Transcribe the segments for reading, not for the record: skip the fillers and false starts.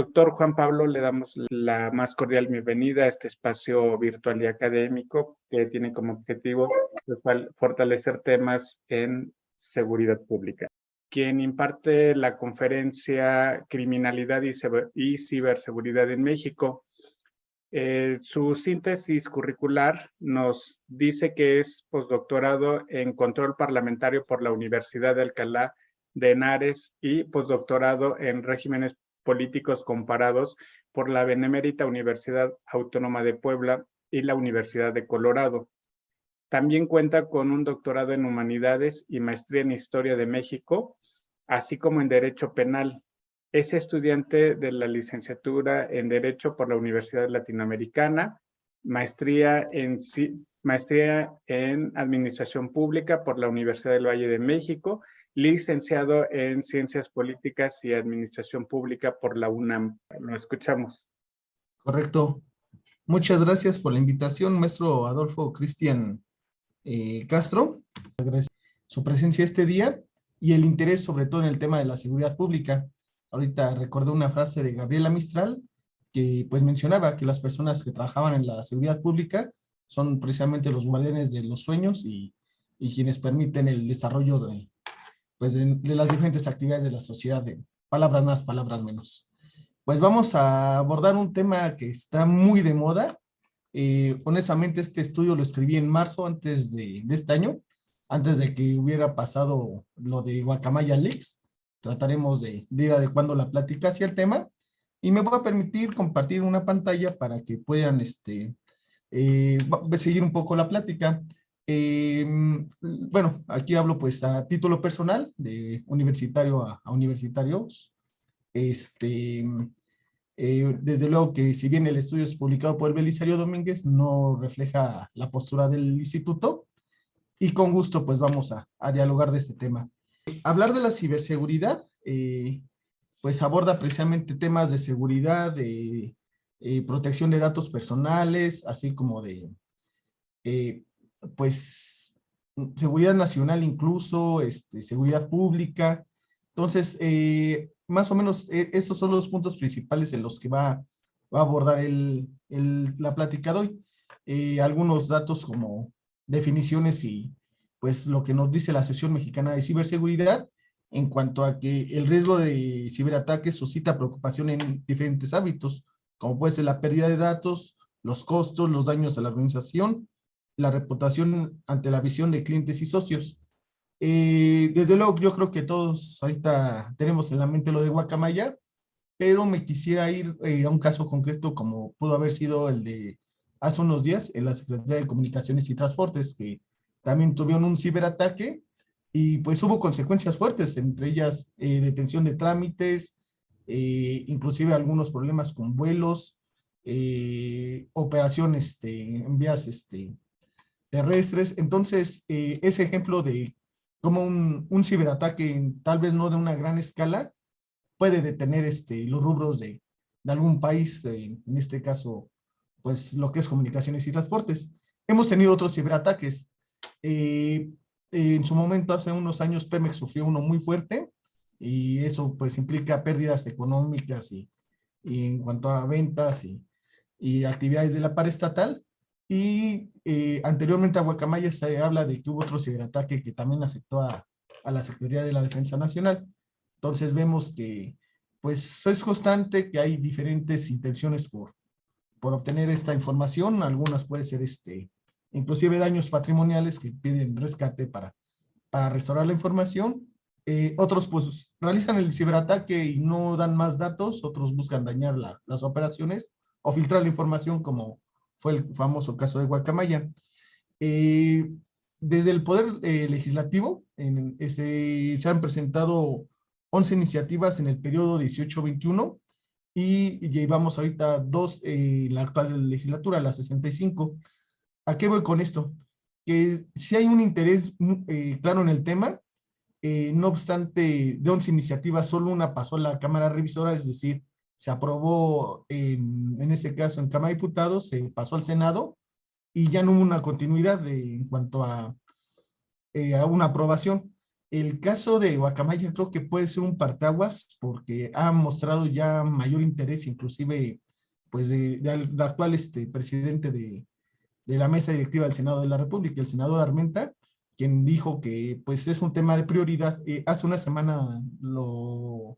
Doctor Juan Pablo, le damos la más cordial bienvenida a este espacio virtual y académico que tiene como objetivo fortalecer temas en seguridad pública. Quien imparte la conferencia Criminalidad y Ciberseguridad en México. Su síntesis curricular nos dice que es postdoctorado en Control Parlamentario por la Universidad de Alcalá de Henares y postdoctorado en Regímenes Políticos Comparados por la Benemérita Universidad Autónoma de Puebla y la Universidad de Colorado. También cuenta con un doctorado en Humanidades y maestría en Historia de México, así como en Derecho Penal. Es estudiante de la licenciatura en Derecho por la Universidad Latinoamericana, maestría en Administración Pública por la Universidad del Valle de México, licenciado en Ciencias Políticas y Administración Pública por la UNAM. Lo escuchamos. Correcto. Muchas gracias por la invitación, maestro Adolfo Cristian Castro. Agradezco su presencia este día y el interés sobre todo en el tema de la seguridad pública. Ahorita recordé una frase de Gabriela Mistral que pues mencionaba que las personas que trabajaban en la seguridad pública son precisamente los guardianes de los sueños y quienes permiten el desarrollo de las diferentes actividades de la sociedad, de palabras más, palabras menos. Pues vamos a abordar un tema que está muy de moda. Honestamente, este estudio lo escribí en marzo antes de este año, antes de que hubiera pasado lo de Guacamaya Leaks. Trataremos de ir adecuando la plática hacia el tema y me voy a permitir compartir una pantalla para que puedan seguir un poco la plática. Bueno, aquí hablo pues a título personal, de universitario a universitarios. Desde luego que si bien el estudio es publicado por Belisario Domínguez, no refleja la postura del instituto y con gusto pues vamos a dialogar de este tema. Hablar de la ciberseguridad, pues aborda precisamente temas de seguridad, de protección de datos personales, así como de pues seguridad nacional incluso, seguridad pública. Entonces, más o menos estos son los puntos principales en los que va a abordar la plática de hoy. Algunos datos como definiciones y pues lo que nos dice la Asociación Mexicana de Ciberseguridad en cuanto a que el riesgo de ciberataques suscita preocupación en diferentes hábitos, como puede ser la pérdida de datos, los costos, los daños a la organización, la reputación ante la visión de clientes y socios. Desde luego, yo creo que todos ahorita tenemos en la mente lo de Guacamaya, pero me quisiera ir a un caso concreto como pudo haber sido el de hace unos días en la Secretaría de Comunicaciones y Transportes, que también tuvieron un ciberataque y pues hubo consecuencias fuertes, entre ellas detención de trámites, inclusive algunos problemas con vuelos, operaciones en vías terrestres. Entonces, ese ejemplo de cómo un ciberataque, tal vez no de una gran escala, puede detener los rubros de algún país, en este caso, pues lo que es comunicaciones y transportes. Hemos tenido otros ciberataques. En su momento, hace unos años, Pemex sufrió uno muy fuerte y eso pues implica pérdidas económicas y en cuanto a ventas y actividades de la paraestatal. Y anteriormente a Guacamaya se habla de que hubo otro ciberataque que también afectó a la Secretaría de la Defensa Nacional. Entonces vemos que pues es constante que hay diferentes intenciones por obtener esta información. Algunas puede ser inclusive daños patrimoniales que piden rescate para restaurar la información. Otros pues realizan el ciberataque y no dan más datos, otros buscan dañar las operaciones o filtrar la información como fue el famoso caso de Guacamaya. Desde el Poder Legislativo se han presentado 11 iniciativas en el periodo 18-21 y llevamos ahorita dos en la actual legislatura, la 65. ¿A qué voy con esto? Que si hay un interés claro en el tema, no obstante, de 11 iniciativas, solo una pasó a la Cámara Revisora, es decir, se aprobó en ese caso en Cámara de Diputados, se pasó al Senado y ya no hubo una continuidad en cuanto a una aprobación. El caso de Guacamaya creo que puede ser un parteaguas porque ha mostrado ya mayor interés, inclusive pues del actual presidente de la mesa directiva del Senado de la República, el senador Armenta, quien dijo que pues es un tema de prioridad. Hace una semana lo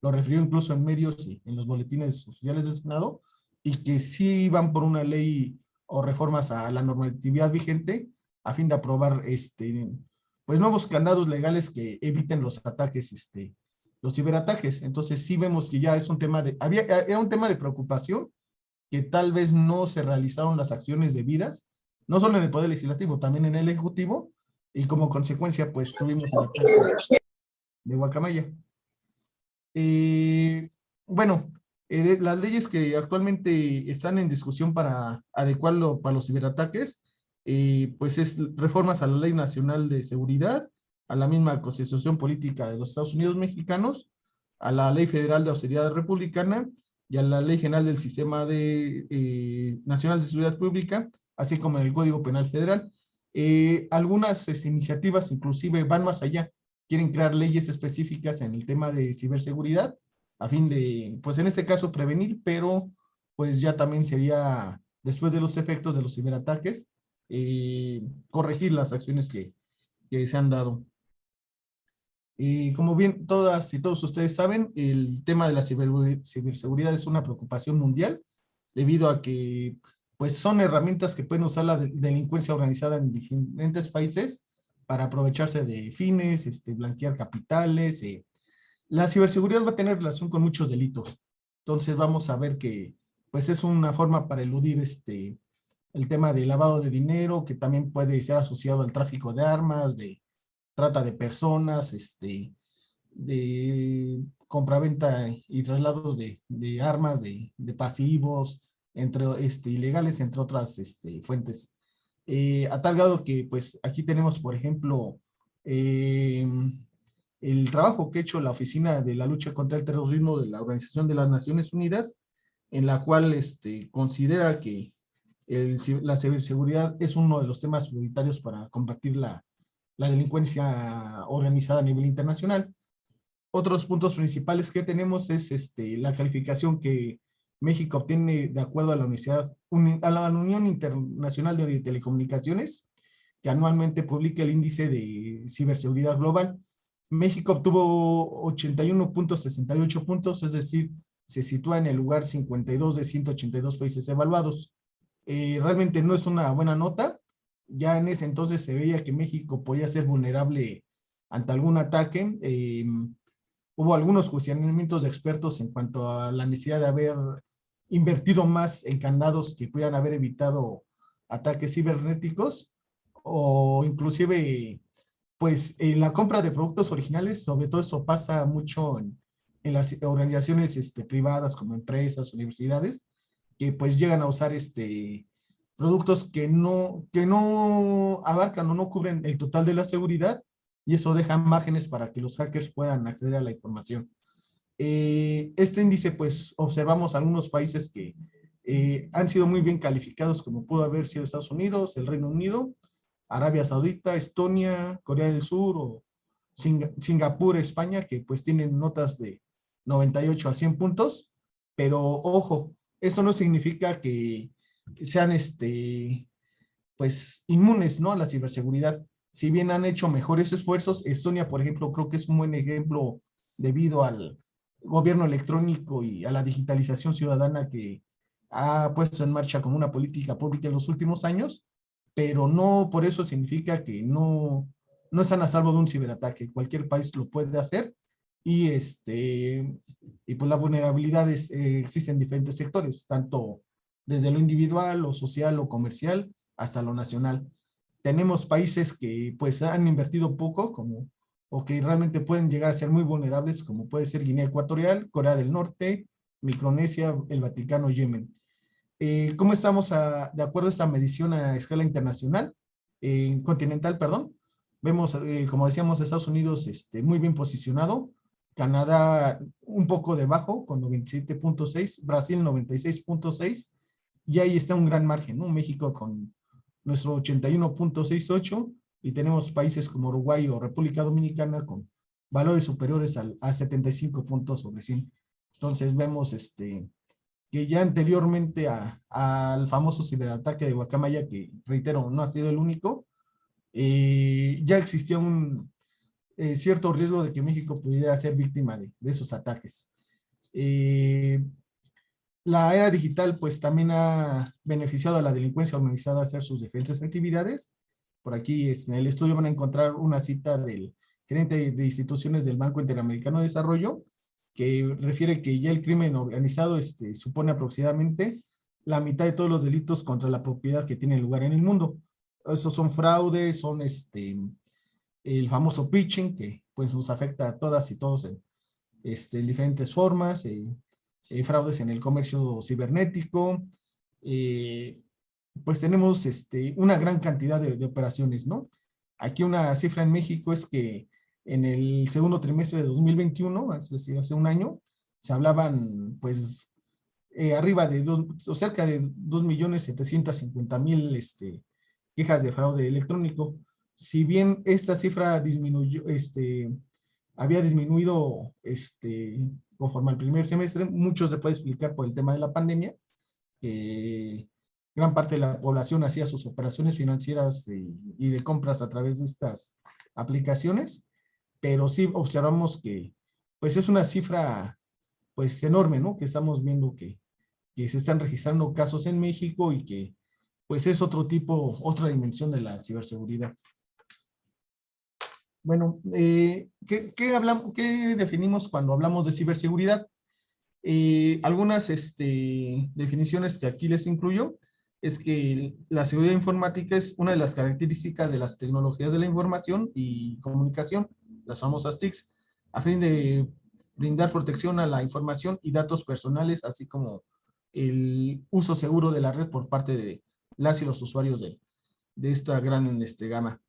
refirió incluso en medios y en los boletines oficiales del Senado, y que sí van por una ley o reformas a la normatividad vigente a fin de aprobar pues nuevos candados legales que eviten los ataques, los ciberataques. Entonces sí vemos que ya es un tema era un tema de preocupación, que tal vez no se realizaron las acciones debidas, no solo en el Poder Legislativo, también en el Ejecutivo, y como consecuencia, pues tuvimos el ataque de Guacamaya. Bueno, las leyes que actualmente están en discusión para adecuarlo para los ciberataques, pues es reformas a la Ley Nacional de Seguridad, a la misma Constitución Política de los Estados Unidos Mexicanos, a la Ley Federal de Austeridad Republicana y a la Ley General del Sistema Nacional de Seguridad Pública, así como el Código Penal Federal. Algunas iniciativas inclusive van más allá, quieren crear leyes específicas en el tema de ciberseguridad, a fin de, pues en este caso, prevenir, pero pues ya también sería, después de los efectos de los ciberataques, corregir las acciones que se han dado. Como bien todas y todos ustedes saben, el tema de la ciberseguridad es una preocupación mundial, debido a que pues son herramientas que pueden usar la delincuencia organizada en diferentes países para aprovecharse de fines, blanquear capitales. La ciberseguridad va a tener relación con muchos delitos. Entonces vamos a ver que pues es una forma para eludir el tema de lavado de dinero, que también puede ser asociado al tráfico de armas, de trata de personas, de compraventa y traslados de armas, de pasivos, entre ilegales, entre otras fuentes. A tal grado que pues aquí tenemos, por ejemplo, el trabajo que ha hecho la Oficina de la Lucha contra el Terrorismo de la Organización de las Naciones Unidas, en la cual considera que la ciberseguridad es uno de los temas prioritarios para combatir la delincuencia organizada a nivel internacional. Otros puntos principales que tenemos es la calificación que México obtiene de acuerdo a la a la Unión Internacional de Telecomunicaciones, que anualmente publica el índice de ciberseguridad global. México obtuvo 81.68 puntos, es decir, se sitúa en el lugar 52 de 182 países evaluados. Realmente no es una buena nota. Ya en ese entonces se veía que México podía ser vulnerable ante algún ataque. Hubo algunos cuestionamientos de expertos en cuanto a la necesidad de haber invertido más en candados que pudieran haber evitado ataques cibernéticos, o inclusive pues en la compra de productos originales. Sobre todo eso pasa mucho en las organizaciones privadas, como empresas, universidades, que pues llegan a usar productos que no abarcan o no cubren el total de la seguridad, y eso deja márgenes para que los hackers puedan acceder a la información. Este índice, pues observamos algunos países que han sido muy bien calificados, como pudo haber sido Estados Unidos, el Reino Unido, Arabia Saudita, Estonia, Corea del Sur o Singapur, España, que pues tienen notas de 98 a 100 puntos, pero ojo, esto no significa que sean pues inmunes, ¿no?, a la ciberseguridad. Si bien han hecho mejores esfuerzos, Estonia, por ejemplo, creo que es un buen ejemplo debido al gobierno electrónico y a la digitalización ciudadana que ha puesto en marcha como una política pública en los últimos años, pero no por eso significa que no están a salvo de un ciberataque. Cualquier país lo puede hacer, y y pues la vulnerabilidad existe en diferentes sectores, tanto desde lo individual, lo social, lo comercial, hasta lo nacional. Tenemos países que pues han invertido poco, o que realmente pueden llegar a ser muy vulnerables, como puede ser Guinea Ecuatorial, Corea del Norte, Micronesia, el Vaticano, Yemen. ¿Cómo estamos de acuerdo a esta medición a escala internacional, continental, perdón? Vemos, como decíamos, Estados Unidos muy bien posicionado, Canadá un poco debajo con 97.6, Brasil 96.6, y ahí está un gran margen, ¿no? México con nuestro 81.68, y tenemos países como Uruguay o República Dominicana con valores superiores a 75 puntos sobre 100. Entonces vemos que ya anteriormente al famoso ciberataque de Guacamaya, que reitero, no ha sido el único, ya existía un cierto riesgo de que México pudiera ser víctima de esos ataques. La era digital pues también ha beneficiado a la delincuencia organizada a hacer sus diferentes actividades. Por aquí en el estudio van a encontrar una cita del gerente de instituciones del Banco Interamericano de Desarrollo, que refiere que ya el crimen organizado supone aproximadamente la mitad de todos los delitos contra la propiedad que tienen lugar en el mundo. Estos son fraudes, son el famoso pitching, que pues nos afecta a todas y todos en diferentes formas, fraudes en el comercio cibernético, pues tenemos una gran cantidad de operaciones, ¿no? Aquí una cifra en México es que en el segundo trimestre de 2021, es decir, hace un año, se hablaban pues arriba de o cerca de 2.750.000 quejas de fraude electrónico. Si bien esta cifra disminuyó, había disminuido conforme al primer semestre, mucho se puede explicar por el tema de la pandemia, que gran parte de la población hacía sus operaciones financieras y de compras a través de estas aplicaciones, pero sí observamos que pues es una cifra pues enorme, ¿no? Que estamos viendo que se están registrando casos en México y que pues es otro tipo, otra dimensión de la ciberseguridad. Bueno, ¿qué definimos cuando hablamos de ciberseguridad? Algunas definiciones que aquí les incluyo es que la seguridad informática es una de las características de las tecnologías de la información y comunicación, las famosas TICs, a fin de brindar protección a la información y datos personales, así como el uso seguro de la red por parte de las y los usuarios de esta gran gama.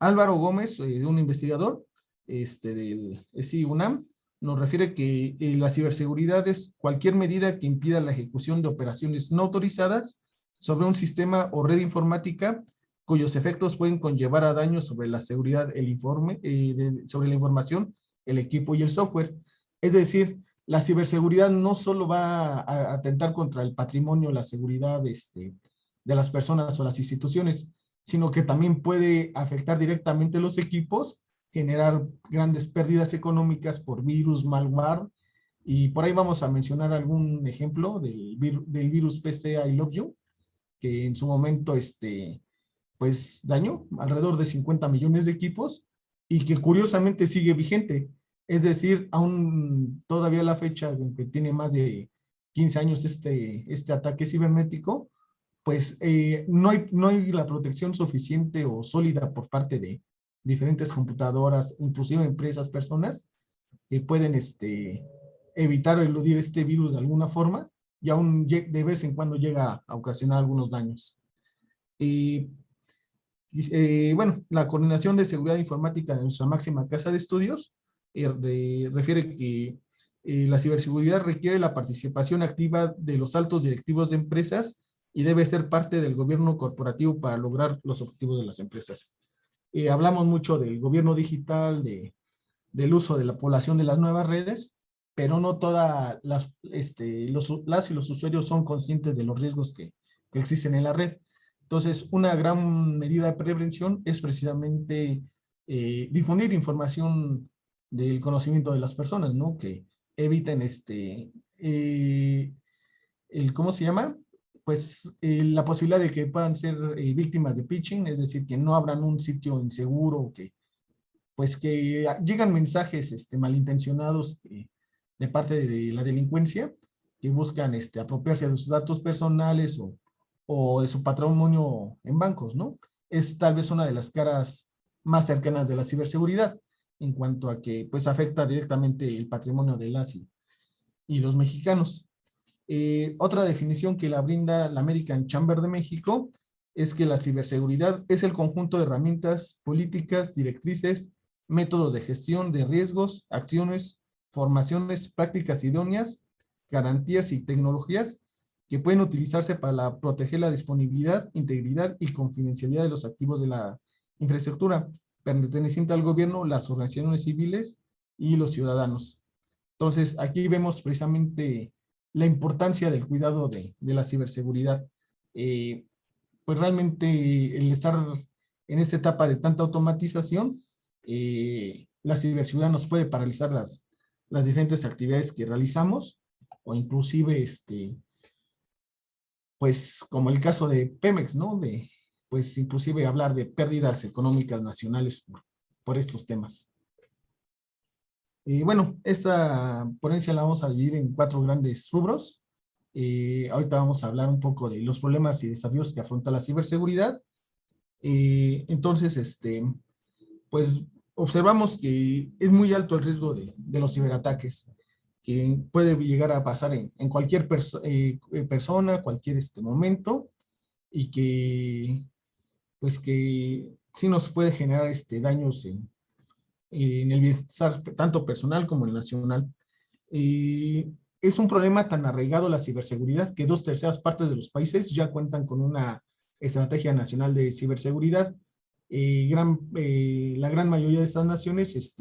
Álvaro Gómez, un investigador del SI-UNAM, nos refiere que la ciberseguridad es cualquier medida que impida la ejecución de operaciones no autorizadas sobre un sistema o red informática cuyos efectos pueden conllevar a daños sobre la seguridad, sobre la información, el equipo y el software. Es decir, la ciberseguridad no solo va a atentar contra el patrimonio, la seguridad de las personas o las instituciones, sino que también puede afectar directamente los equipos, generar grandes pérdidas económicas por virus, malware, y por ahí vamos a mencionar algún ejemplo del virus PC I Love You, que en su momento pues dañó alrededor de 50 millones de equipos y que curiosamente sigue vigente. Es decir, aún todavía la fecha en que tiene más de 15 años este ataque cibernético, pues no hay la protección suficiente o sólida por parte de diferentes computadoras, inclusive empresas, personas, que pueden evitar o eludir este virus de alguna forma y aún de vez en cuando llega a ocasionar algunos daños. Bueno, la Coordinación de Seguridad Informática de nuestra máxima casa de estudios refiere que la ciberseguridad requiere la participación activa de los altos directivos de empresas y debe ser parte del gobierno corporativo para lograr los objetivos de las empresas. Hablamos mucho del gobierno digital, del uso de la población de las nuevas redes, pero no todas las y los usuarios son conscientes de los riesgos que existen en la red. Entonces, una gran medida de prevención es precisamente difundir información del conocimiento de las personas, ¿no? Que eviten ¿cómo se llama? Pues la posibilidad de que puedan ser víctimas de phishing, es decir, que no abran un sitio inseguro, pues que llegan mensajes malintencionados de parte de la delincuencia que buscan apropiarse de sus datos personales o de su patrimonio en bancos, ¿no? Es tal vez una de las caras más cercanas de la ciberseguridad en cuanto a que pues afecta directamente el patrimonio de las y los mexicanos. Otra definición que la brinda la American Chamber de México es que la ciberseguridad es el conjunto de herramientas, políticas, directrices, métodos de gestión de riesgos, acciones, formaciones, prácticas idóneas, garantías y tecnologías que pueden utilizarse para proteger la disponibilidad, integridad y confidencialidad de los activos de la infraestructura perteneciente al gobierno, las organizaciones civiles y los ciudadanos. Entonces, aquí vemos precisamente la importancia del cuidado de la ciberseguridad. Pues realmente el estar en esta etapa de tanta automatización, la ciberseguridad nos puede paralizar las diferentes actividades que realizamos, o inclusive, pues como el caso de Pemex, ¿no? Pues inclusive hablar de pérdidas económicas nacionales por estos temas. Y bueno, esta ponencia la vamos a dividir en 4 grandes rubros. Ahorita vamos a hablar un poco de los problemas y desafíos que afronta la ciberseguridad. Entonces, pues observamos que es muy alto el riesgo de los ciberataques, que puede llegar a pasar en cualquier persona, cualquier momento, y que pues que sí nos puede generar daños en el bienestar tanto personal como el nacional. Es un problema tan arraigado la ciberseguridad que 2/3 partes de los países ya cuentan con una estrategia nacional de ciberseguridad. La gran mayoría de estas naciones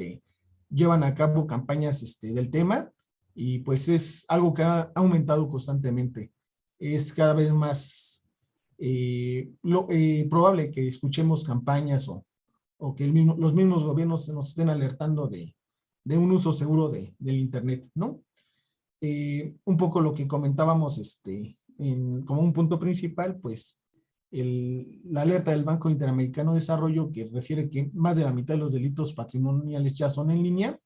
llevan a cabo campañas del tema, y pues es algo que ha aumentado constantemente. Es cada vez más probable que escuchemos campañas o que los mismos gobiernos nos estén alertando de un uso seguro del Internet, ¿no? Un poco lo que comentábamos como un punto principal, pues la alerta del Banco Interamericano de Desarrollo, que refiere que más de la mitad de los delitos patrimoniales ya son en línea,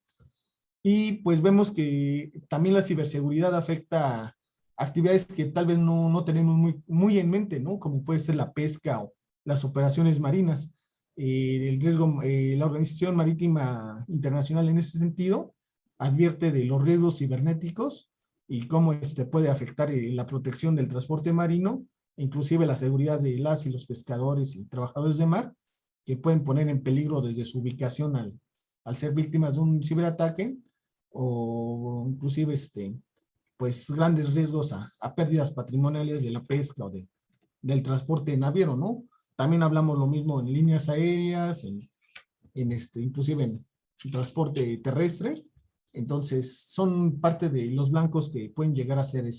y pues vemos que también la ciberseguridad afecta a actividades que tal vez no tenemos muy en mente, ¿no? Como puede ser la pesca o las operaciones marinas. El riesgo, la Organización Marítima Internacional en ese sentido advierte de los riesgos cibernéticos y cómo puede afectar la protección del transporte marino, inclusive la seguridad de las y los pescadores y trabajadores de mar, que pueden poner en peligro desde su ubicación al ser víctimas de un ciberataque, o inclusive pues grandes riesgos a pérdidas patrimoniales de la pesca o del transporte naviero, ¿no? También hablamos lo mismo en líneas aéreas, inclusive en transporte terrestre. Entonces, son parte de los blancos que pueden llegar a ser,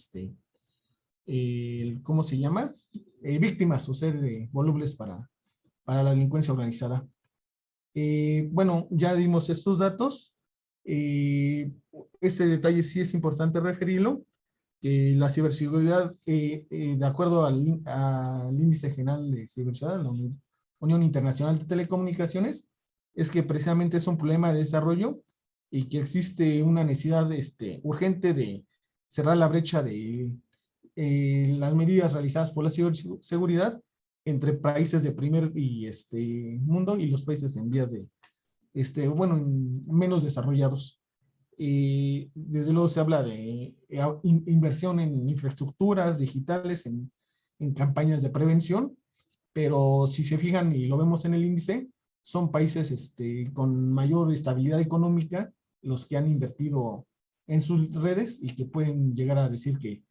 ¿cómo se llama? Víctimas o ser volubles para la delincuencia organizada. Bueno, ya dimos estos datos. Este detalle sí es importante referirlo, que la ciberseguridad, de acuerdo al Índice General de Ciberseguridad, la Unión Internacional de Telecomunicaciones, es que precisamente es un problema de desarrollo y que existe una necesidad urgente de cerrar la brecha de las medidas realizadas por la ciberseguridad entre países de primer y mundo y los países en vías de, bueno, menos desarrollados. Desde luego se habla de inversión en infraestructuras digitales, en campañas de prevención, pero si se fijan y lo vemos en el índice, son países con mayor estabilidad económica los que han invertido en sus redes y que pueden llegar a decir que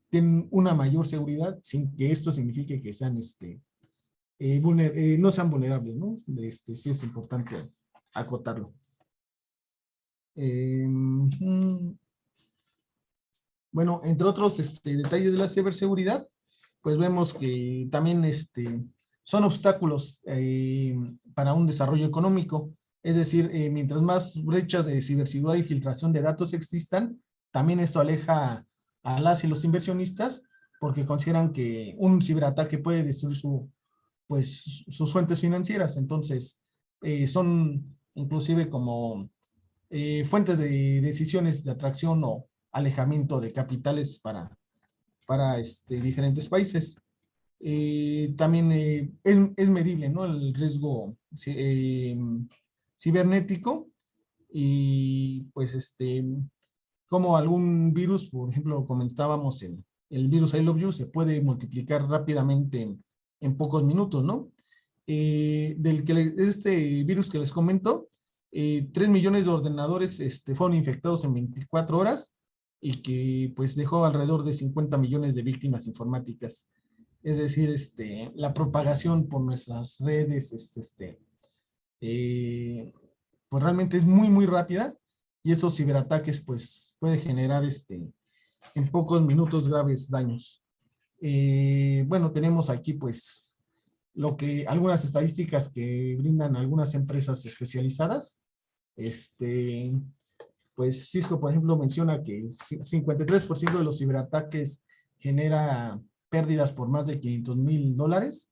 tienen una mayor seguridad sin que esto signifique que sean no sean vulnerables, ¿no? Sí es importante acotarlo. Bueno, entre otros detalles de la ciberseguridad, pues vemos que también son obstáculos para un desarrollo económico. Es decir, mientras más brechas de ciberseguridad y filtración de datos existan, también esto aleja a las y los inversionistas, porque consideran que un ciberataque puede destruir sus fuentes financieras. Entonces, son inclusive como fuentes de decisiones de atracción o alejamiento de capitales para diferentes países. También es medible, ¿no? El riesgo cibernético, y pues como algún virus, por ejemplo, comentábamos el virus I Love You, se puede multiplicar rápidamente en pocos minutos, ¿no? Este virus que les comento, 3 millones de ordenadores fueron infectados en 24 horas y que pues dejó alrededor de 50 millones de víctimas informáticas. Es decir, la propagación por nuestras redes pues realmente es muy, muy rápida y esos ciberataques pues puede generar en pocos minutos graves daños. Bueno, tenemos aquí pues algunas estadísticas que brindan algunas empresas especializadas. Pues Cisco, por ejemplo, menciona que el 53% de los ciberataques genera pérdidas por más de $500,000.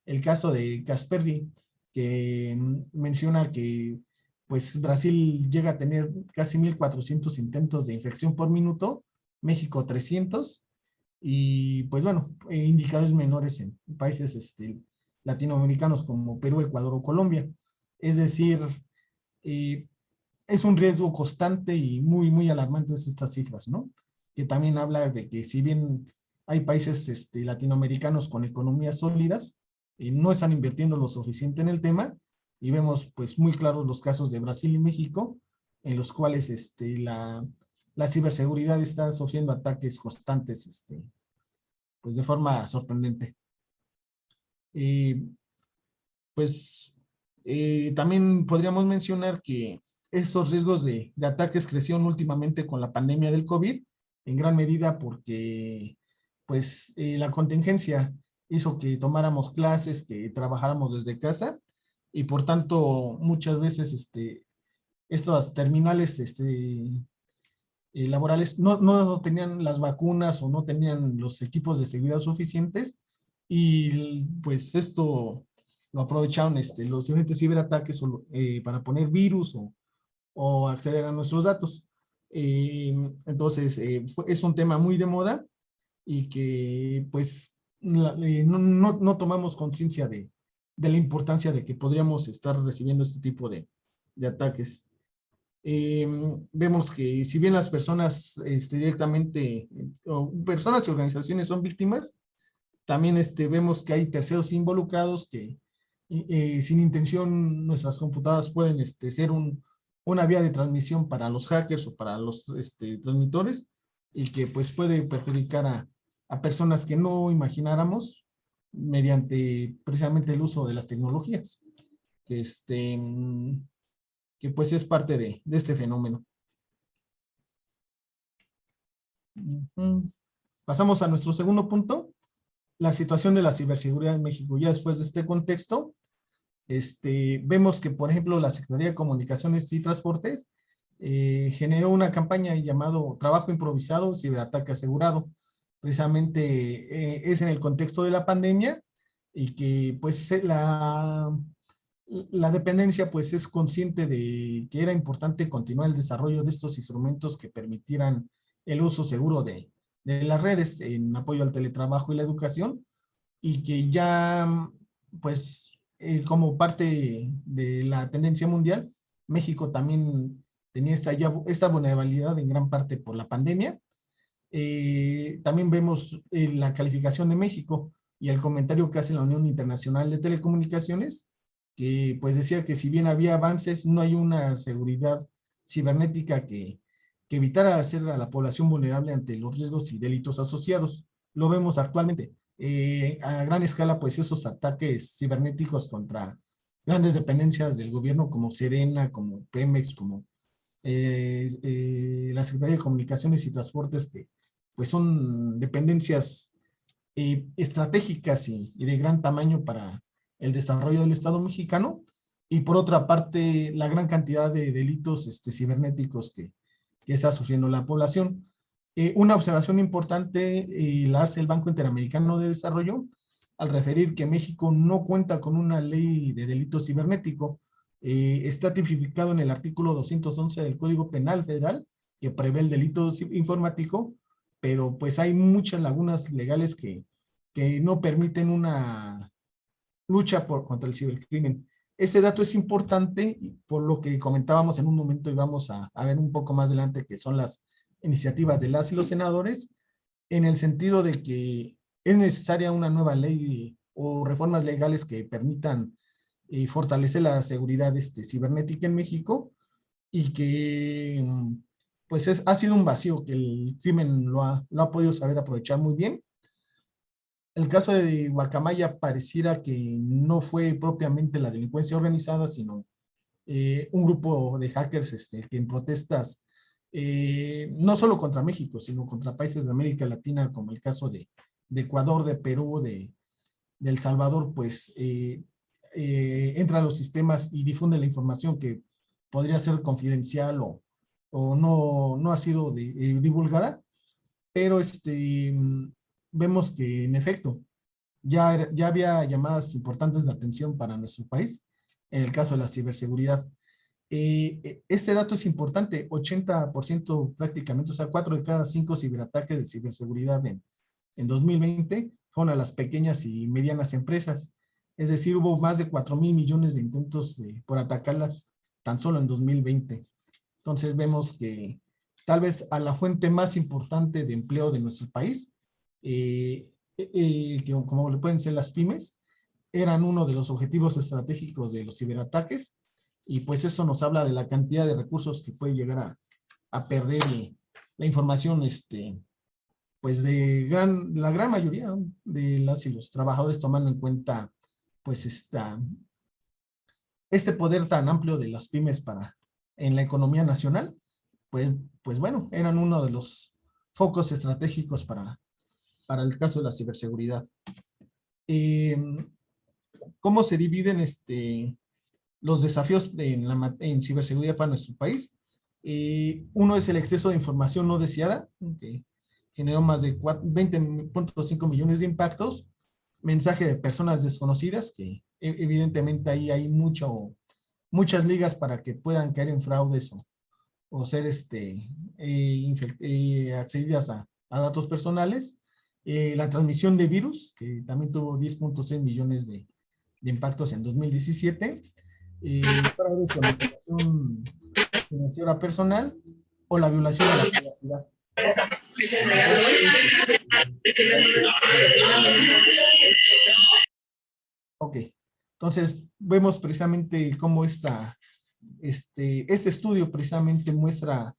El caso de Kaspersky, que menciona que pues Brasil llega a tener casi 1,400 intentos de infección por minuto, México 300, y pues bueno, indicadores menores en países latinoamericanos como Perú, Ecuador o Colombia. Es decir, eh, es un riesgo constante y muy, muy alarmantes estas cifras, ¿no? Que también habla de que si bien hay países latinoamericanos con economías sólidas, no están invirtiendo lo suficiente en el tema y vemos pues muy claros los casos de Brasil y México, en los cuales la ciberseguridad está sufriendo ataques constantes, pues de forma sorprendente. Pues también podríamos mencionar que estos riesgos de ataques crecieron últimamente con la pandemia del COVID, en gran medida porque pues la contingencia hizo que tomáramos clases, que trabajáramos desde casa y por tanto muchas veces estas terminales laborales no tenían las vacunas o no tenían los equipos de seguridad suficientes y pues esto lo aprovecharon los diferentes ciberataques para poner virus o acceder a nuestros datos. Entonces, es un tema muy de moda y que pues no tomamos conciencia de la importancia de que podríamos estar recibiendo este tipo de ataques. Vemos que si bien las personas directamente, o personas y organizaciones son víctimas, también vemos que hay terceros involucrados que sin intención nuestras computadoras pueden ser una vía de transmisión para los hackers o para los transmitores y que pues puede perjudicar a personas que no imagináramos mediante precisamente el uso de las tecnologías, que, que pues es parte de este fenómeno. Pasamos a nuestro segundo punto, la situación de la ciberseguridad en México. Ya después de este contexto, vemos que, por ejemplo, la Secretaría de Comunicaciones y Transportes generó una campaña llamado Trabajo Improvisado, Ciberataque Asegurado. Precisamente es en el contexto de la pandemia y que pues la dependencia pues es consciente de que era importante continuar el desarrollo de estos instrumentos que permitieran el uso seguro de las redes en apoyo al teletrabajo y la educación y que ya pues como parte de la tendencia mundial, México también tenía esta vulnerabilidad en gran parte por la pandemia. También vemos la calificación de México y el comentario que hace la Unión Internacional de Telecomunicaciones, que pues decía que si bien había avances, no hay una seguridad cibernética que evitara hacer a la población vulnerable ante los riesgos y delitos asociados. Lo vemos actualmente. A gran escala, pues esos ataques cibernéticos contra grandes dependencias del gobierno como Sedena, como Pemex, como la Secretaría de Comunicaciones y Transportes, que pues son dependencias estratégicas y de gran tamaño para el desarrollo del Estado mexicano, y por otra parte la gran cantidad de delitos cibernéticos que está sufriendo la población. Una observación importante la hace el Banco Interamericano de Desarrollo al referir que México no cuenta con una ley de delito cibernético. Está tipificado en el artículo 211 del Código Penal Federal, que prevé el delito informático, pero pues hay muchas lagunas legales que no permiten una lucha contra el cibercrimen. Este dato es importante por lo que comentábamos en un momento y vamos a ver un poco más adelante, que son las iniciativas de las y los senadores, en el sentido de que es necesaria una nueva ley o reformas legales que permitan fortalecer la seguridad cibernética en México y que pues ha sido un vacío que el crimen lo ha podido saber aprovechar muy bien. el caso de Guacamaya pareciera que no fue propiamente la delincuencia organizada, sino un grupo de hackers que en protestas, no solo contra México, sino contra países de América Latina, como el caso de Ecuador, de Perú, de El Salvador, pues entra a los sistemas y difunde la información que podría ser confidencial o no ha sido divulgada, pero vemos que en efecto ya había llamadas importantes de atención para nuestro país en el caso de la ciberseguridad. Este dato es importante, 80% prácticamente, o sea, 4 de cada 5 ciberataques de ciberseguridad en 2020 fueron a las pequeñas y medianas empresas. Es decir, hubo más de 4,000 millones de intentos por atacarlas tan solo en 2020. Entonces vemos que tal vez a la fuente más importante de empleo de nuestro país, que como le pueden ser las pymes, eran uno de los objetivos estratégicos de los ciberataques, y pues eso nos habla de la cantidad de recursos que puede llegar a perder la información, pues la gran mayoría de las y los trabajadores, tomando en cuenta pues este poder tan amplio de las pymes en la economía nacional, pues bueno, eran uno de los focos estratégicos para el caso de la ciberseguridad. ¿Cómo se dividen los desafíos en ciberseguridad para nuestro país? Uno es el exceso de información no deseada, que generó más de 20.5 millones de impactos. Mensaje de personas desconocidas, que evidentemente ahí hay muchas ligas para que puedan caer en fraudes o ser accedidas a datos personales. La transmisión de virus, que también tuvo 10.6 millones de impactos en 2017. Fraudes con información financiera personal o la violación a la privacidad. Ok, entonces vemos precisamente cómo este estudio precisamente muestra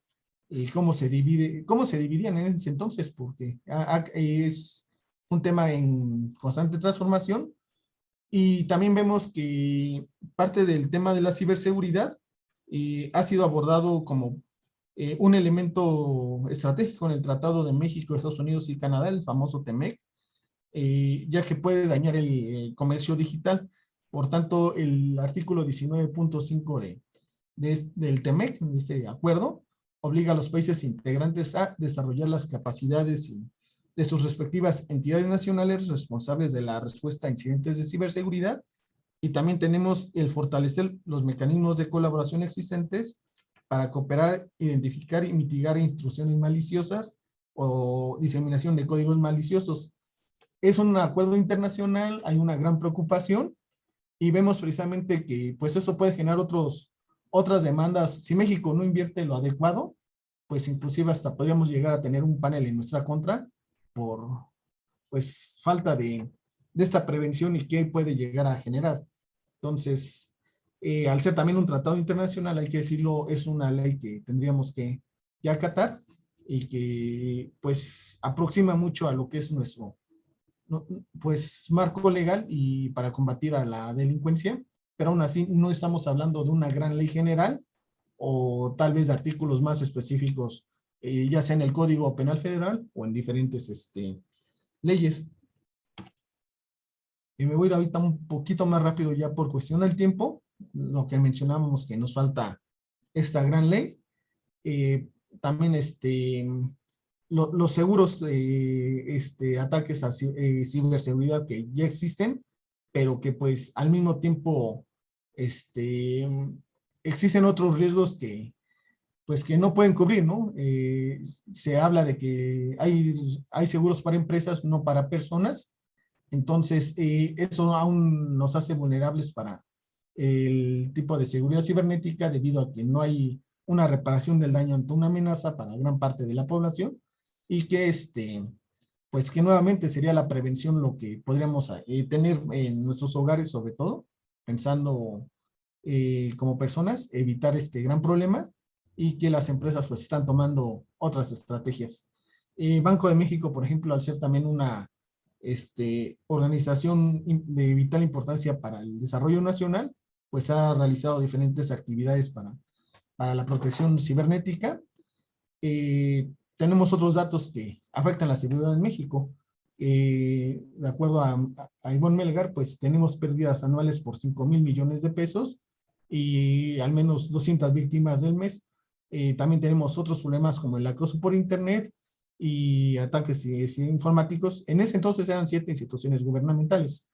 cómo se dividían en ese entonces, porque es un tema en constante transformación, y también vemos que parte del tema de la ciberseguridad ha sido abordado como un elemento estratégico en el Tratado de México, Estados Unidos y Canadá, el famoso TEMEC, ya que puede dañar el comercio digital. Por tanto, el artículo 19.5 del TEMEC, de este acuerdo, obliga a los países integrantes a desarrollar las capacidades de sus respectivas entidades nacionales responsables de la respuesta a incidentes de ciberseguridad, y también tenemos el fortalecer los mecanismos de colaboración existentes para cooperar, identificar y mitigar intrusiones maliciosas o diseminación de códigos maliciosos. Es un acuerdo internacional, hay una gran preocupación, y vemos precisamente que pues eso puede generar otras demandas. Si México no invierte lo adecuado, pues inclusive hasta podríamos llegar a tener un panel en nuestra contra por pues falta de esta prevención y qué puede llegar a generar. Entonces, al ser también un tratado internacional, hay que decirlo, es una ley que tendríamos que acatar, y que pues aproxima mucho a lo que es nuestro pues marco legal y para combatir a la delincuencia, pero aún así no estamos hablando de una gran ley general o tal vez de artículos más específicos, ya sea en el Código Penal Federal o en diferentes leyes. Y me voy a ir ahorita un poquito más rápido ya por cuestión del tiempo, lo que mencionábamos que nos falta esta gran ley. También los seguros ataques a ciberseguridad que ya existen, pero que pues al mismo tiempo existen otros riesgos que pues que no pueden cubrir, ¿no? Se habla de que hay seguros para empresas, no para personas. Entonces, eso aún nos hace vulnerables para el tipo de seguridad cibernética, debido a que no hay una reparación del daño ante una amenaza para gran parte de la población, y que pues que nuevamente sería la prevención lo que podríamos tener en nuestros hogares, sobre todo, pensando como personas, evitar este gran problema, y que las empresas pues están tomando otras estrategias. Banco de México, por ejemplo, al ser también una organización de vital importancia para el desarrollo nacional, pues ha realizado diferentes actividades para la protección cibernética. Tenemos otros datos que afectan la seguridad en México. De acuerdo a Ivonne Melgar, pues tenemos pérdidas anuales por 5,000 millones de pesos y al menos 200 víctimas del mes. También tenemos otros problemas como el acoso por internet y ataques informáticos. En ese entonces eran 7 instituciones gubernamentales.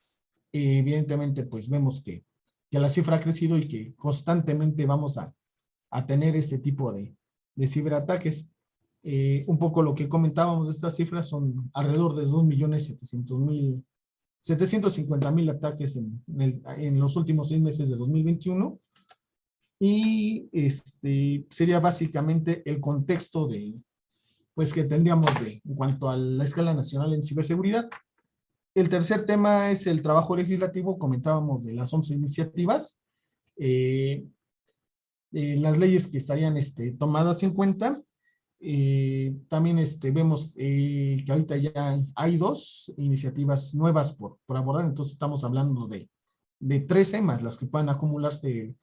Evidentemente, pues vemos que la cifra ha crecido y que constantemente vamos a tener este tipo de ciberataques. Un poco lo que comentábamos de estas cifras son alrededor de 2.750.000 ataques en los últimos 6 meses de 2021. Y sería básicamente el contexto pues, que tendríamos en cuanto a la escala nacional en ciberseguridad. El tercer tema es el trabajo legislativo. Comentábamos de las 11 iniciativas. Las leyes que estarían tomadas en cuenta. También vemos que ahorita ya hay 2 iniciativas nuevas por abordar, entonces estamos hablando de 13 más las que puedan acumularse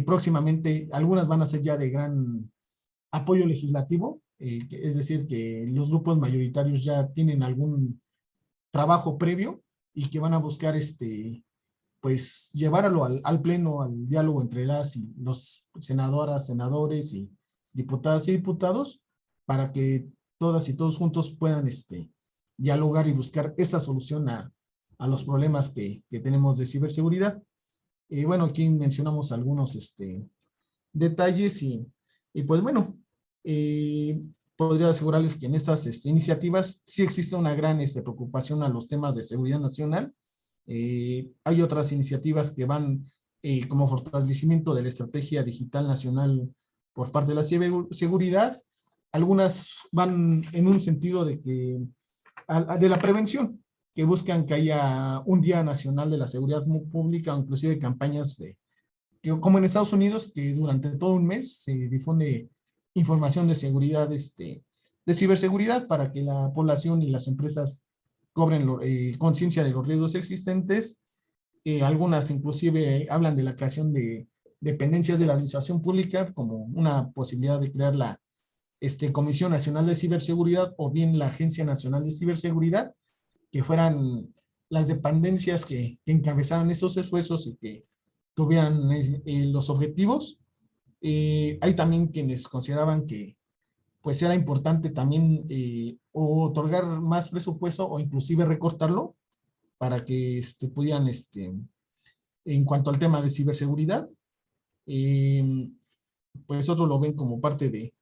próximamente. Algunas van a ser ya de gran apoyo legislativo, es decir, que los grupos mayoritarios ya tienen algún trabajo previo y que van a buscar pues llevarlo al pleno, al diálogo entre las y los senadoras, senadores y diputadas y diputados, para que todas y todos juntos puedan dialogar y buscar esa solución a los problemas que tenemos de ciberseguridad. Bueno, aquí mencionamos algunos detalles y pues bueno, podría asegurarles que en estas iniciativas sí existe una gran preocupación a los temas de seguridad nacional. Hay otras iniciativas que van como fortalecimiento de la estrategia digital nacional por parte de la ciberseguridad. Algunas van en un sentido de la prevención, que buscan que haya un Día Nacional de la Seguridad Pública, o inclusive campañas como en Estados Unidos, que durante todo un mes se difunde información de seguridad, de ciberseguridad, para que la población y las empresas cobren conciencia de los riesgos existentes. Algunas inclusive hablan de la creación de dependencias de la administración pública, como una posibilidad de crear la Comisión Nacional de Ciberseguridad o bien la Agencia Nacional de Ciberseguridad, que fueran las dependencias que encabezaran estos esfuerzos y que tuvieran los objetivos. Hay también quienes consideraban que pues era importante también o otorgar más presupuesto o inclusive recortarlo para que pudieran, en cuanto al tema de ciberseguridad, pues otros lo ven como parte de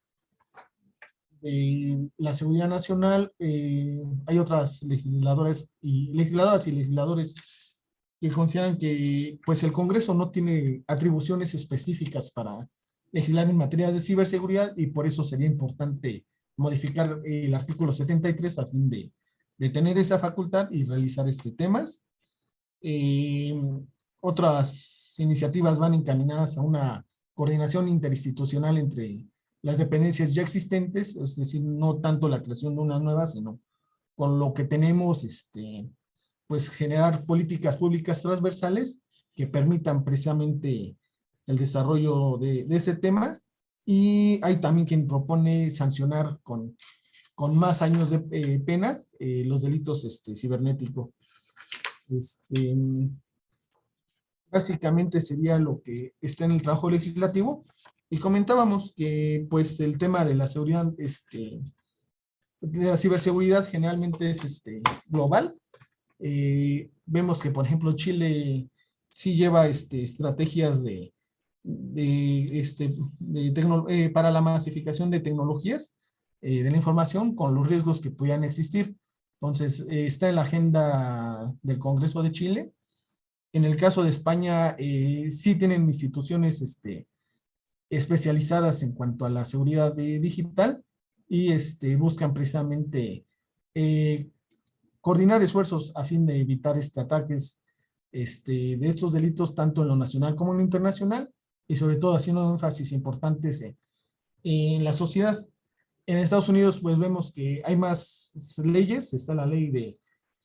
la seguridad nacional. Hay otras legisladoras y legisladores que consideran que pues el Congreso no tiene atribuciones específicas para legislar en materia de ciberseguridad y por eso sería importante modificar el artículo 73 a fin de tener esa facultad y realizar temas. Otras iniciativas van encaminadas a una coordinación interinstitucional entre las dependencias ya existentes, es decir, no tanto la creación de una nueva, sino con lo que tenemos, pues generar políticas públicas transversales que permitan precisamente el desarrollo de ese tema. Y hay también quien propone sancionar con más años de pena los delitos cibernéticos. Básicamente sería lo que está en el trabajo legislativo. Y comentábamos que pues el tema de la seguridad, de la ciberseguridad generalmente es global. Vemos que, por ejemplo, Chile sí lleva estrategias para la masificación de tecnologías de la información con los riesgos que pudieran existir. Entonces, está en la agenda del Congreso de Chile. En el caso de España, sí tienen instituciones especializadas en cuanto a la seguridad digital y buscan precisamente coordinar esfuerzos a fin de evitar ataques de estos delitos tanto en lo nacional como en lo internacional y sobre todo haciendo énfasis importantes en la sociedad. En Estados Unidos pues vemos que hay más leyes. Está la ley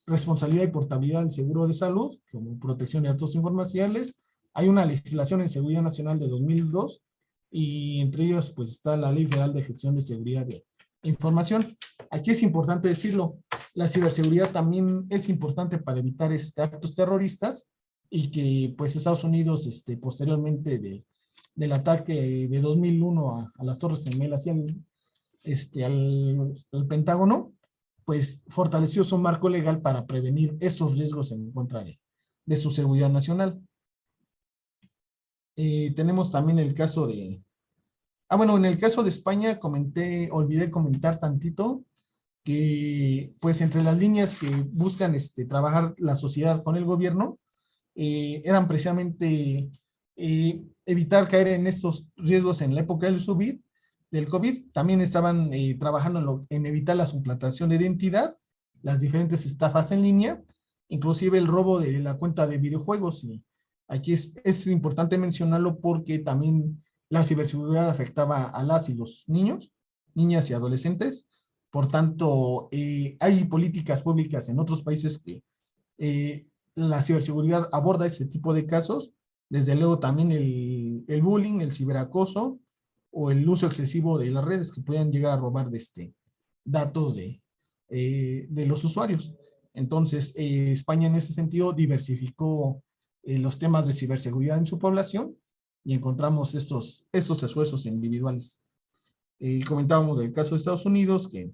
responsabilidad y portabilidad del seguro de salud, como protección de datos informacionales. Hay una legislación en seguridad nacional de 2002 y entre ellos pues está la Ley Federal de Gestión de Seguridad de Información. Aquí es importante decirlo, la ciberseguridad también es importante para evitar actos terroristas y que pues Estados Unidos posteriormente del ataque de 2001 a las Torres Gemelas y al Pentágono, pues fortaleció su marco legal para prevenir esos riesgos en contra de su seguridad nacional. Tenemos también el caso de... bueno, en el caso de España olvidé comentar tantito que pues entre las líneas que buscan trabajar la sociedad con el gobierno eran precisamente evitar caer en estos riesgos en la época del COVID. También estaban trabajando en evitar la suplantación de identidad, las diferentes estafas en línea, inclusive el robo de la cuenta de videojuegos. Y aquí es importante mencionarlo porque también la ciberseguridad afectaba a las y los niños, niñas y adolescentes. Por tanto, hay políticas públicas en otros países que la ciberseguridad aborda ese tipo de casos. Desde luego también el bullying, el ciberacoso o el uso excesivo de las redes que puedan llegar a robar datos de los usuarios. Entonces, España en ese sentido diversificó los temas de ciberseguridad en su población y encontramos estos esfuerzos individuales. Comentábamos del caso de Estados Unidos, que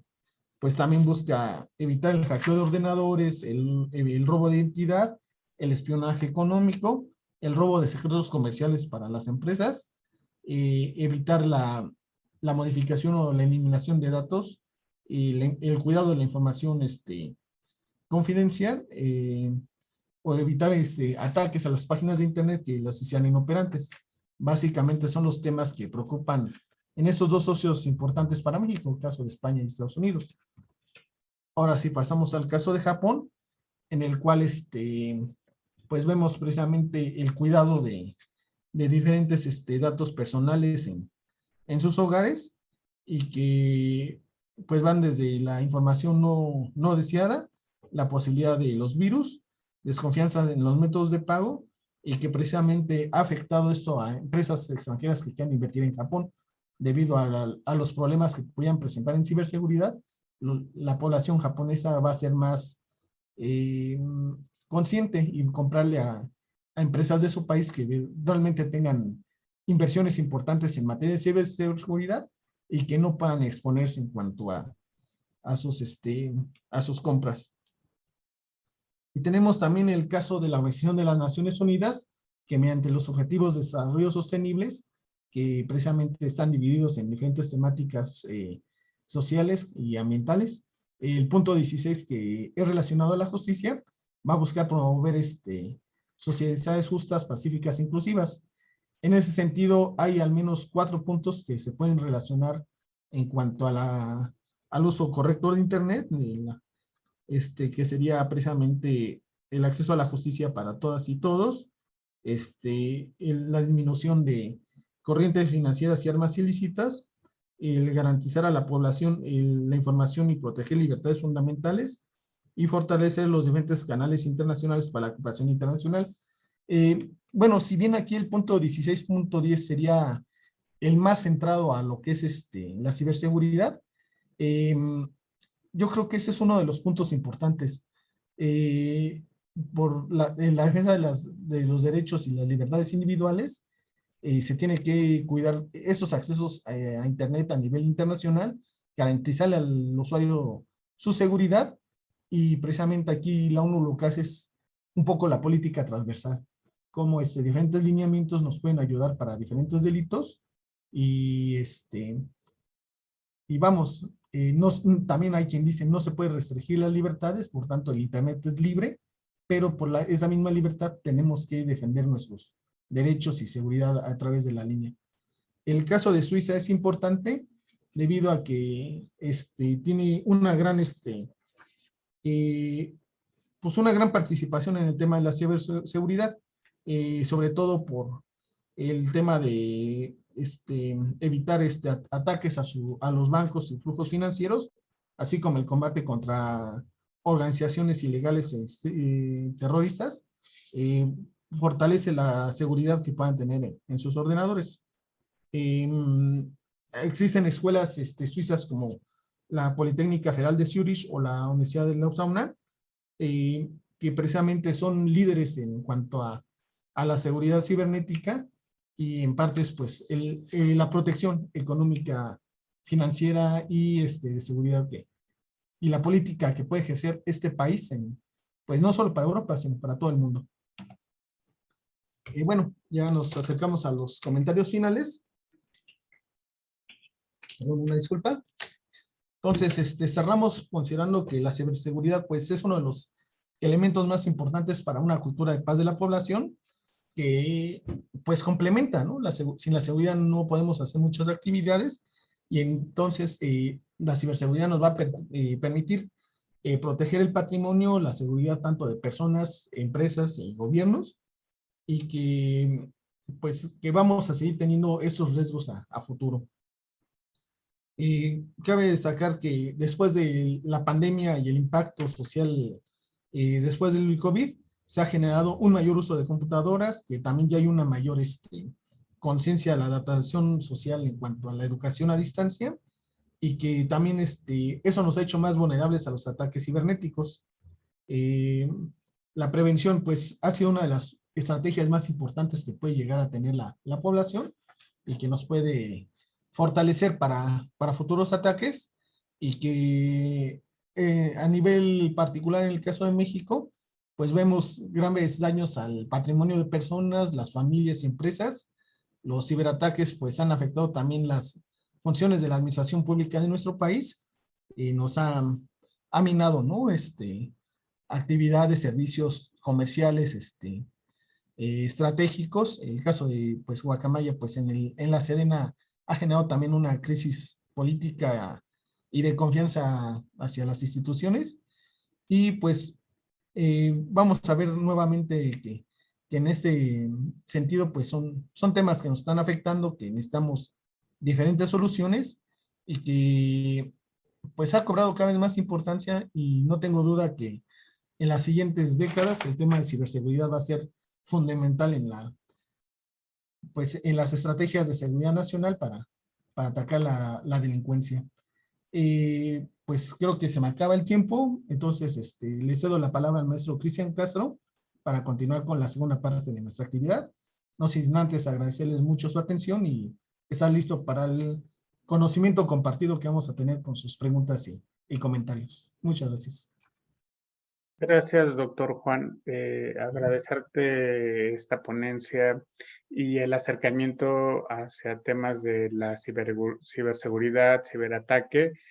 pues también busca evitar el hackeo de ordenadores, el robo de identidad, el espionaje económico, el robo de secretos comerciales para las empresas, evitar la modificación o la eliminación de datos, y el cuidado de la información confidencial, o evitar ataques a las páginas de internet que las hicieran inoperantes. Básicamente son los temas que preocupan en estos dos socios importantes para México, el caso de España y Estados Unidos. Ahora sí, pasamos al caso de Japón, en el cual pues vemos precisamente el cuidado de diferentes datos personales en sus hogares y que pues van desde la información no deseada, la posibilidad de los virus, desconfianza en los métodos de pago y que precisamente ha afectado esto a empresas extranjeras que quieran invertir en Japón debido a los problemas que puedan presentar en ciberseguridad. La población japonesa va a ser más consciente y comprarle a empresas de su país que realmente tengan inversiones importantes en materia de ciberseguridad y que no puedan exponerse en cuanto a sus compras. Y tenemos también el caso de la Organización de las Naciones Unidas, que mediante los Objetivos de Desarrollo Sostenibles, que precisamente están divididos en diferentes temáticas sociales y ambientales, el punto 16, que es relacionado a la justicia, va a buscar promover sociedades justas, pacíficas e inclusivas. En ese sentido, hay al menos 4 puntos que se pueden relacionar en cuanto al uso correcto de Internet, que sería precisamente el acceso a la justicia para todas y todos, la disminución de corrientes financieras y armas ilícitas, el garantizar a la población la información y proteger libertades fundamentales y fortalecer los diferentes canales internacionales para la cooperación internacional. Bueno, si bien aquí el punto 16.10 sería el más centrado a lo que es la ciberseguridad, yo creo que ese es uno de los puntos importantes. Por la defensa de los derechos y las libertades individuales, se tiene que cuidar esos accesos a Internet a nivel internacional, garantizarle al usuario su seguridad, y precisamente aquí la ONU lo que hace es un poco la política transversal, cómo diferentes lineamientos nos pueden ayudar para diferentes delitos, y vamos, también hay quien dice no se puede restringir las libertades, por tanto el Internet es libre, pero por esa misma libertad tenemos que defender nuestros derechos y seguridad a través de la línea. El caso de Suiza es importante debido a que tiene una gran, pues una gran participación en el tema de la ciberseguridad, sobre todo por el tema de evitar ataques a los bancos y flujos financieros, así como el combate contra organizaciones ilegales terroristas, fortalece la seguridad que puedan tener en sus ordenadores. Existen escuelas suizas como la Politécnica Federal de Zurich o la Universidad de Lausana, que precisamente son líderes en cuanto a la seguridad cibernética y en partes pues la protección económica, financiera y de seguridad y la política que puede ejercer este país pues no solo para Europa, sino para todo el mundo. Y bueno, ya nos acercamos a los comentarios finales. Perdón, una disculpa. Entonces, cerramos considerando que la ciberseguridad pues es uno de los elementos más importantes para una cultura de paz de la población que pues complementa, ¿no? Sin la seguridad no podemos hacer muchas actividades y entonces la ciberseguridad nos va a permitir proteger el patrimonio, la seguridad tanto de personas, empresas y gobiernos y que pues que vamos a seguir teniendo esos riesgos a futuro. Cabe destacar que después de la pandemia y el impacto social después del COVID, se ha generado un mayor uso de computadoras, que también ya hay una mayor conciencia de la adaptación social en cuanto a la educación a distancia, y que también eso nos ha hecho más vulnerables a los ataques cibernéticos. La prevención, pues, ha sido una de las estrategias más importantes que puede llegar a tener la población y que nos puede fortalecer para futuros ataques y que a nivel particular en el caso de México, pues vemos grandes daños al patrimonio de personas, las familias y empresas. Los ciberataques pues han afectado también las funciones de la administración pública de nuestro país y nos ha minado, ¿no? Actividades, servicios comerciales, estratégicos. El caso de pues Guacamaya, pues en la Sedena ha generado también una crisis política y de confianza hacia las instituciones. Y pues vamos a ver nuevamente que en este sentido pues son temas que nos están afectando, que necesitamos diferentes soluciones y que pues ha cobrado cada vez más importancia y no tengo duda que en las siguientes décadas el tema de ciberseguridad va a ser fundamental pues, en las estrategias de seguridad nacional para atacar la delincuencia. Pues creo que se me acaba el tiempo, entonces le cedo la palabra al maestro Cristian Castro para continuar con la segunda parte de nuestra actividad. No sin antes agradecerles mucho su atención y estar listo para el conocimiento compartido que vamos a tener con sus preguntas y comentarios. Muchas gracias. Gracias, doctor Juan. Agradecerte esta ponencia y el acercamiento hacia temas de la ciberseguridad, ciberataque